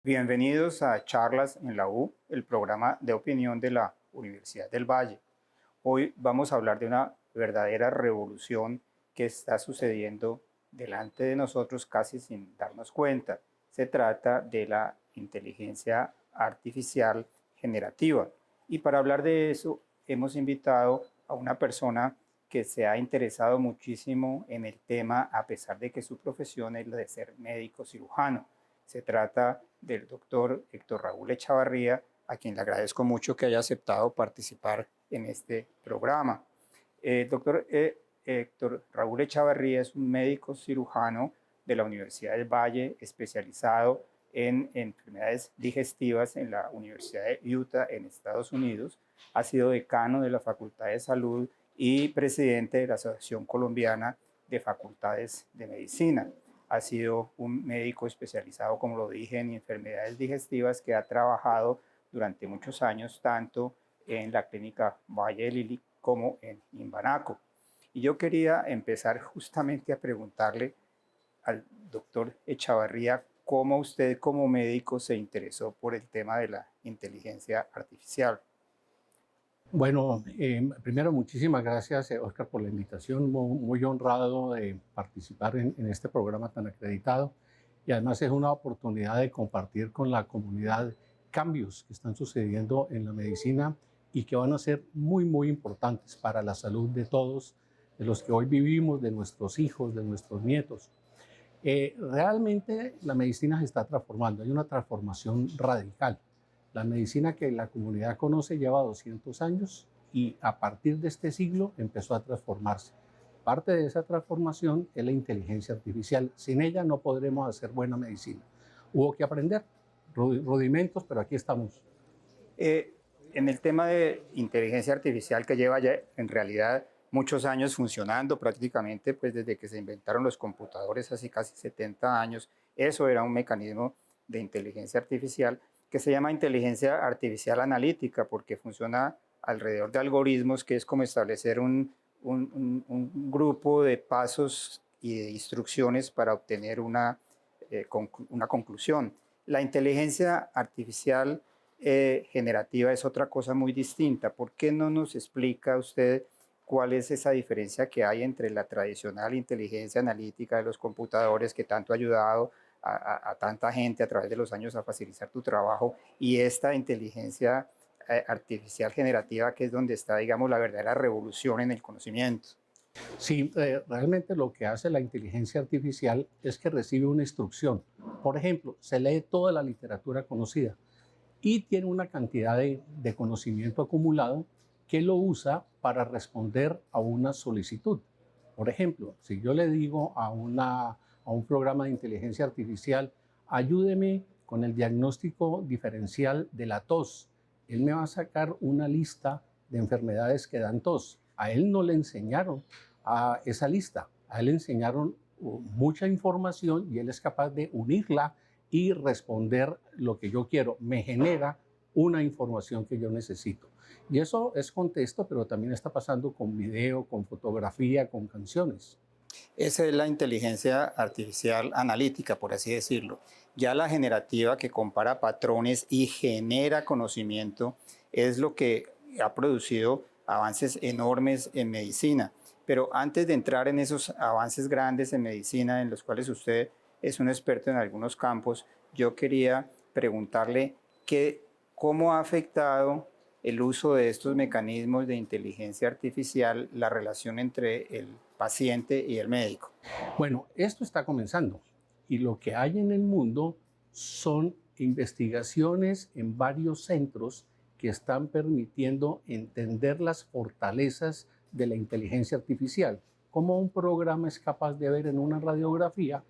Bienvenidos a Charlas en la U, el programa de opinión de la Universidad del Valle. Hoy vamos a hablar de una verdadera revolución que está sucediendo delante de nosotros casi sin darnos cuenta. Se trata de la inteligencia artificial generativa. Y para hablar de eso hemos invitado a una persona que se ha interesado muchísimo en el tema a pesar de que su profesión es la de ser médico cirujano. Se trata del doctor Héctor Raúl Echavarría, a quien le agradezco mucho que haya aceptado participar en este programa. Doctor Héctor Raúl Echavarría es un médico cirujano de la Universidad del Valle, especializado en enfermedades digestivas en la Universidad de Utah en Estados Unidos. Ha sido decano de la Facultad de Salud y presidente de la Asociación Colombiana de Facultades de Medicina. Ha sido un médico especializado, como lo dije, en enfermedades digestivas que ha trabajado durante muchos años tanto en la clínica Valle de Lili como en Imbanaco. Y yo quería empezar justamente a preguntarle al doctor Echavarría cómo usted como médico se interesó por el tema de la inteligencia artificial. Bueno, primero muchísimas gracias, Oscar, por la invitación. Muy honrado de participar en este programa tan acreditado. Y además es una oportunidad de compartir con la comunidad cambios que están sucediendo en la medicina y que van a ser muy importantes para la salud de todos, de los que hoy vivimos, de nuestros hijos, de nuestros nietos. Realmente la medicina se está transformando, hay una transformación radical. La medicina que la comunidad conoce lleva 200 años y a partir de este siglo empezó a transformarse. Parte de esa transformación es la inteligencia artificial. Sin ella no podremos hacer buena medicina. Hubo que aprender rudimentos, pero aquí estamos. En el tema de inteligencia artificial que lleva ya en realidad muchos años funcionando prácticamente, pues desde que se inventaron los computadores hace casi 70 años, eso era un mecanismo de inteligencia artificial que se llama inteligencia artificial analítica porque funciona alrededor de algoritmos que es como establecer un grupo de pasos y de instrucciones para obtener una conclusión. La inteligencia artificial generativa es otra cosa muy distinta. ¿Por qué no nos explica usted cuál es esa diferencia que hay entre la tradicional inteligencia analítica de los computadores que tanto ha ayudado a tanta gente a través de los años a facilitar tu trabajo y esta inteligencia artificial generativa que es donde está, digamos, la verdadera revolución en el conocimiento? Sí, realmente lo que hace la inteligencia artificial es que recibe una instrucción. Por ejemplo, se lee toda la literatura conocida y tiene una cantidad de conocimiento acumulado que lo usa para responder a una solicitud. Por ejemplo, si yo le digo a un programa de inteligencia artificial, ayúdeme con el diagnóstico diferencial de la tos, él me va a sacar una lista de enfermedades que dan tos. A él no le enseñaron a esa lista, a él le enseñaron mucha información y él es capaz de unirla y responder lo que yo quiero. Me genera una información que yo necesito. Y eso es con texto, pero también está pasando con video, con fotografía, con canciones. Esa es la inteligencia artificial analítica, por así decirlo. Ya la generativa que compara patrones y genera conocimiento es lo que ha producido avances enormes en medicina. Pero antes de entrar en esos avances grandes en medicina, en los cuales usted es un experto en algunos campos, yo quería preguntarle cómo ha afectado el uso de estos mecanismos de inteligencia artificial, la relación entre el paciente y el médico. Bueno, esto está comenzando y lo que hay en el mundo son investigaciones en varios centros que están permitiendo entender las fortalezas de la inteligencia artificial, como un programa es capaz de ver en una radiografía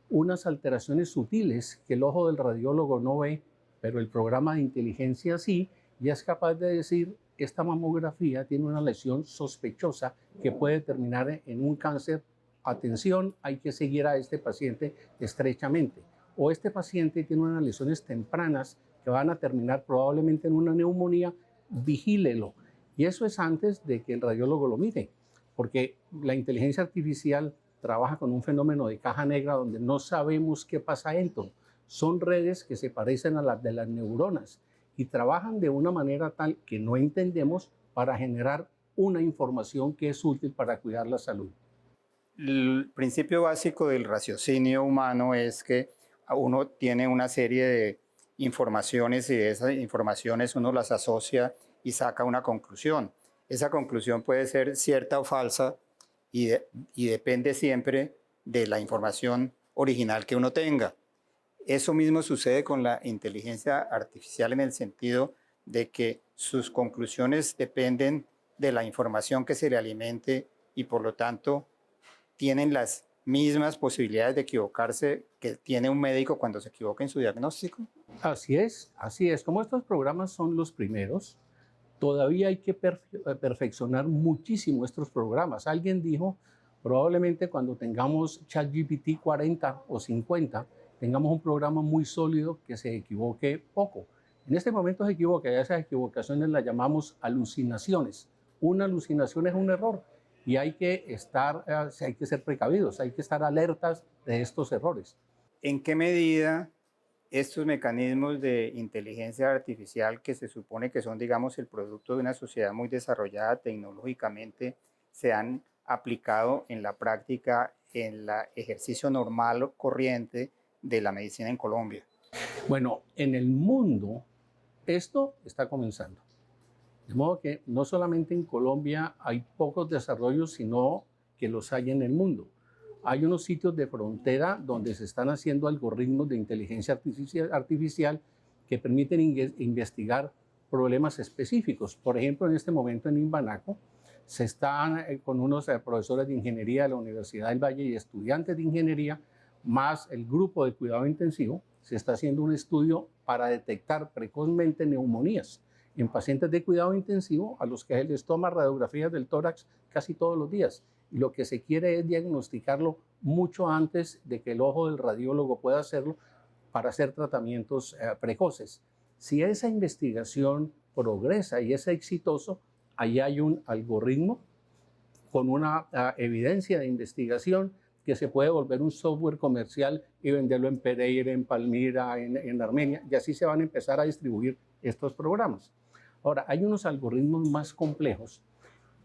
unas alteraciones sutiles que el ojo del radiólogo no ve, pero el programa de inteligencia sí, y es capaz de decir, esta mamografía tiene una lesión sospechosa que puede terminar en un cáncer. Atención, hay que seguir a este paciente estrechamente. O este paciente tiene unas lesiones tempranas que van a terminar probablemente en una neumonía, vigílelo. Y eso es antes de que el radiólogo lo mire, porque la inteligencia artificial trabaja con un fenómeno de caja negra donde no sabemos qué pasa dentro. son redes que se parecen a las de las neuronas y trabajan de una manera tal que no entendemos para generar una información que es útil para cuidar la salud. El principio básico del raciocinio humano es que uno tiene una serie de informaciones y de esas informaciones uno las asocia y saca una conclusión. Esa conclusión puede ser cierta o falsa y depende siempre de la información original que uno tenga. Eso mismo sucede con la inteligencia artificial en el sentido de que sus conclusiones dependen de la información que se le alimente y por lo tanto tienen las mismas posibilidades de equivocarse que tiene un médico cuando se equivoca en su diagnóstico. Así es, así es. Como estos programas son los primeros, todavía hay que perfeccionar muchísimo estos programas. Alguien dijo, probablemente cuando tengamos ChatGPT 40 o 50, tengamos un programa muy sólido que se equivoque poco. En este momento se equivoca, y a esas equivocaciones las llamamos alucinaciones. Una alucinación es un error y hay que ser precavidos, hay que estar alertas de estos errores. ¿En qué medida estos mecanismos de inteligencia artificial que se supone que son, digamos, el producto de una sociedad muy desarrollada tecnológicamente, se han aplicado en la práctica, en el ejercicio normal o corriente de la medicina en Colombia? Bueno, en el mundo esto está comenzando. De modo que no solamente en Colombia hay pocos desarrollos, sino que los hay en el mundo. Hay unos sitios de frontera donde se están haciendo algoritmos de inteligencia artificial que permiten investigar problemas específicos. Por ejemplo, en este momento en Imbanaco se están con unos profesores de ingeniería de la Universidad del Valle y estudiantes de ingeniería, más el grupo de cuidado intensivo, se está haciendo un estudio para detectar precozmente neumonías en pacientes de cuidado intensivo a los que se les toma radiografías del tórax casi todos los días. Y lo que se quiere es diagnosticarlo mucho antes de que el ojo del radiólogo pueda hacerlo para hacer tratamientos precoces. Si esa investigación progresa y es exitoso, ahí hay un algoritmo con una evidencia de investigación que se puede volver un software comercial y venderlo en Pereira, en Palmira, en Armenia, y así se van a empezar a distribuir estos programas. Ahora, hay unos algoritmos más complejos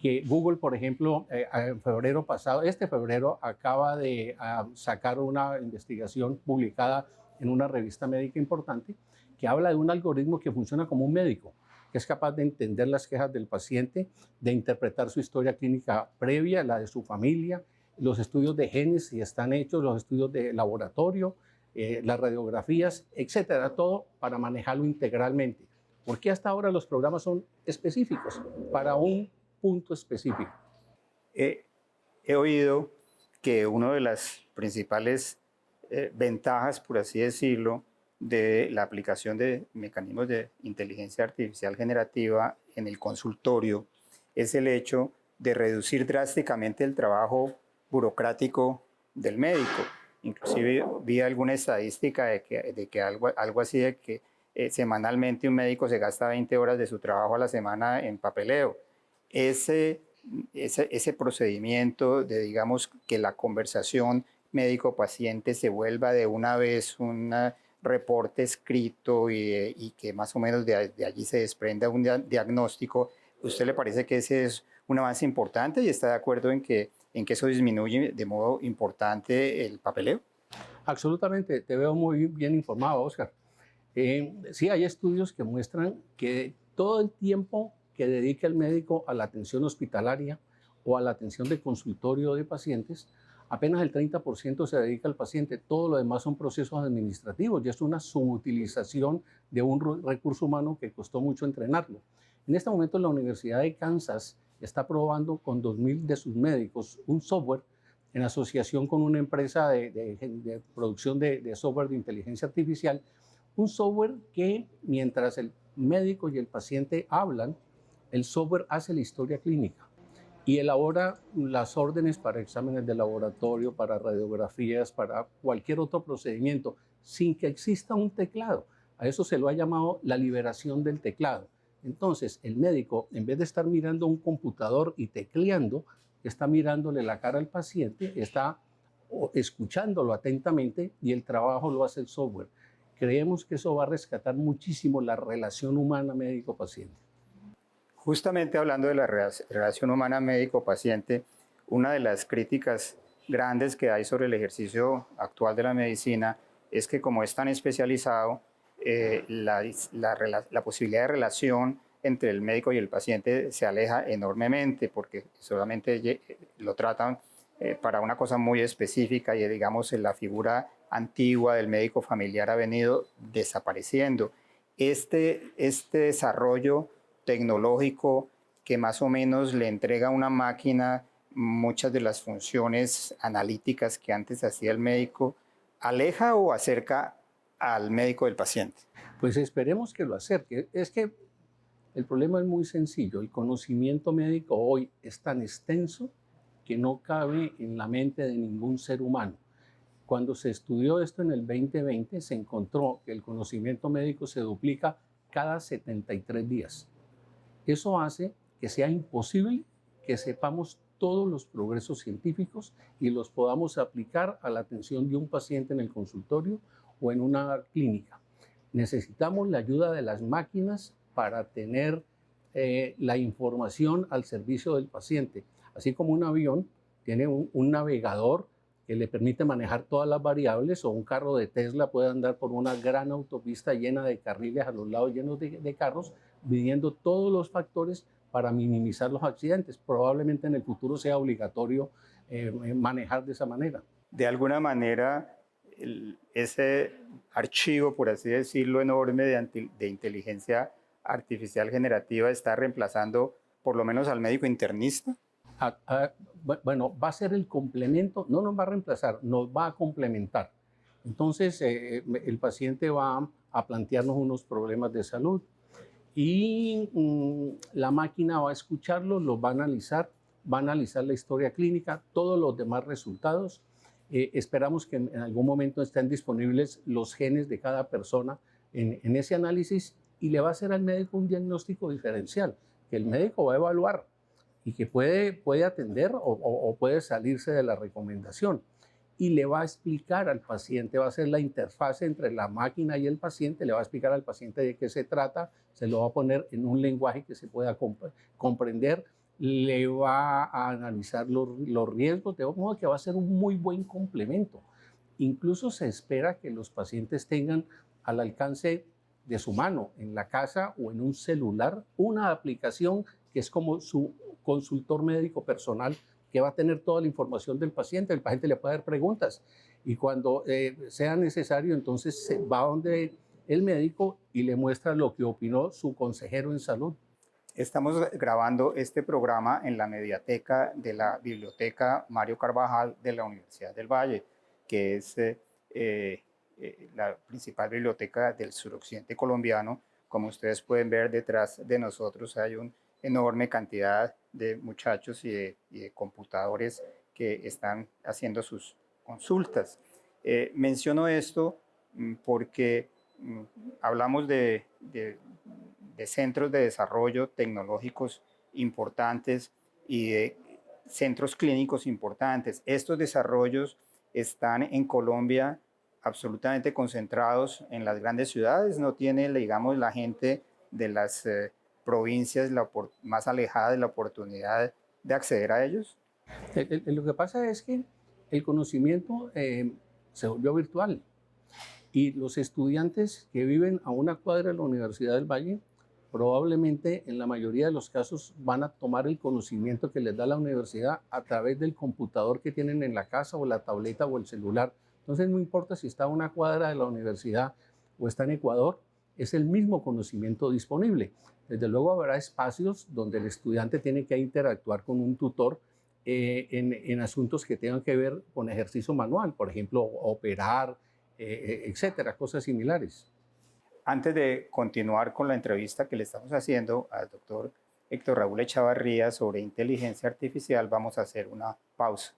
que Google, por ejemplo, en febrero pasado, este febrero, acaba de sacar una investigación publicada en una revista médica importante que habla de un algoritmo que funciona como un médico, que es capaz de entender las quejas del paciente, de interpretar su historia clínica previa, la de su familia, los estudios de genes si están hechos, los estudios de laboratorio, las radiografías, etcétera, todo para manejarlo integralmente. Porque hasta ahora los programas son específicos para un punto específico. He oído que una de las principales ventajas, por así decirlo, de la aplicación de mecanismos de inteligencia artificial generativa en el consultorio es el hecho de reducir drásticamente el trabajo burocrático del médico. Inclusive vi alguna estadística de que algo así de que semanalmente un médico se gasta 20 horas de su trabajo a la semana en papeleo. Ese procedimiento de, digamos, que la conversación médico-paciente se vuelva de una vez un reporte escrito y que más o menos de allí se desprenda un diagnóstico, ¿usted le parece que ese es un avance importante y está de acuerdo en que eso disminuye de modo importante el papeleo? Absolutamente, te veo muy bien informado, Oscar. Sí, hay estudios que muestran que todo el tiempo que dedica el médico a la atención hospitalaria o a la atención de consultorio de pacientes, apenas el 30% se dedica al paciente. Todo lo demás son procesos administrativos y es una subutilización de un recurso humano que costó mucho entrenarlo. En este momento la Universidad de Kansas está probando con 2.000 de sus médicos un software en asociación con una empresa de producción de software de inteligencia artificial, un software que mientras el médico y el paciente hablan, el software hace la historia clínica y elabora las órdenes para exámenes de laboratorio, para radiografías, para cualquier otro procedimiento, sin que exista un teclado. A eso se lo ha llamado la liberación del teclado. Entonces, el médico, en vez de estar mirando un computador y tecleando, está mirándole la cara al paciente, está escuchándolo atentamente y el trabajo lo hace el software. creemos que eso va a rescatar muchísimo la relación humana médico-paciente. Justamente hablando de la relación humana médico-paciente, una de las críticas grandes que hay sobre el ejercicio actual de la medicina es que como es tan especializado, la posibilidad de relación entre el médico y el paciente se aleja enormemente porque solamente lo tratan para una cosa muy específica y digamos la figura antigua del médico familiar ha venido desapareciendo. Este desarrollo tecnológico que más o menos le entrega a una máquina muchas de las funciones analíticas que antes hacía el médico, ¿aleja o acerca al médico del paciente? Pues esperemos que lo acerque. Es que el problema es muy sencillo. El conocimiento médico hoy es tan extenso que no cabe en la mente de ningún ser humano. Cuando se estudió esto en el 2020, se encontró que el conocimiento médico se duplica cada 73 días. Eso hace que sea imposible que sepamos todos los progresos científicos y los podamos aplicar a la atención de un paciente en el consultorio o en una clínica. Necesitamos la ayuda de las máquinas para tener la información al servicio del paciente. Así como un avión tiene un navegador que le permite manejar todas las variables, o un carro de Tesla puede andar por una gran autopista llena de carriles a los lados llenos de carros, midiendo todos los factores para minimizar los accidentes. Probablemente en el futuro sea obligatorio manejar de esa manera. De alguna manera, ese archivo, por así decirlo, enorme de inteligencia artificial generativa está reemplazando por lo menos al médico internista. Bueno, va a ser el complemento, no nos va a reemplazar, nos va a complementar. Entonces, el paciente va a plantearnos unos problemas de salud y la máquina va a escucharlo, los va a analizar la historia clínica, todos los demás resultados. Esperamos que en algún momento estén disponibles los genes de cada persona en ese análisis, y le va a hacer al médico un diagnóstico diferencial, que el médico va a evaluar y que puede atender o puede salirse de la recomendación. Y le va a explicar al paciente, va a ser la interfase entre la máquina y el paciente, le va a explicar al paciente de qué se trata, se lo va a poner en un lenguaje que se pueda comprender, le va a analizar los riesgos, de modo que va a ser un muy buen complemento. Incluso se espera que los pacientes tengan al alcance de su mano, en la casa o en un celular, una aplicación que es como su consultor médico personal, que va a tener toda la información del paciente. El paciente le puede dar preguntas y cuando sea necesario, entonces se va donde el médico y le muestra lo que opinó su consejero en salud. Estamos grabando este programa en la mediateca de la Biblioteca Mario Carvajal de la Universidad del Valle, que es la principal biblioteca del suroccidente colombiano. Como ustedes pueden ver, detrás de nosotros hay una enorme cantidad de muchachos y de computadores que están haciendo sus consultas. Menciono esto porque hablamos de centros de desarrollo tecnológicos importantes y de centros clínicos importantes. Estos desarrollos están en Colombia absolutamente concentrados en las grandes ciudades, no tiene, digamos, la gente de las provincias más alejadas la oportunidad de acceder a ellos. Lo que pasa es que el conocimiento se volvió virtual y los estudiantes que viven a una cuadra de la Universidad del Valle probablemente en la mayoría de los casos van a tomar el conocimiento que les da la universidad a través del computador que tienen en la casa o la tableta o el celular. Entonces no importa si está a una cuadra de la universidad o está en Ecuador, es el mismo conocimiento disponible. Desde luego habrá espacios donde el estudiante tiene que interactuar con un tutor en asuntos que tengan que ver con ejercicio manual, por ejemplo, operar, etcétera, cosas similares. Antes de continuar con la entrevista que le estamos haciendo al doctor Héctor Raúl Echavarría sobre inteligencia artificial, vamos a hacer una pausa.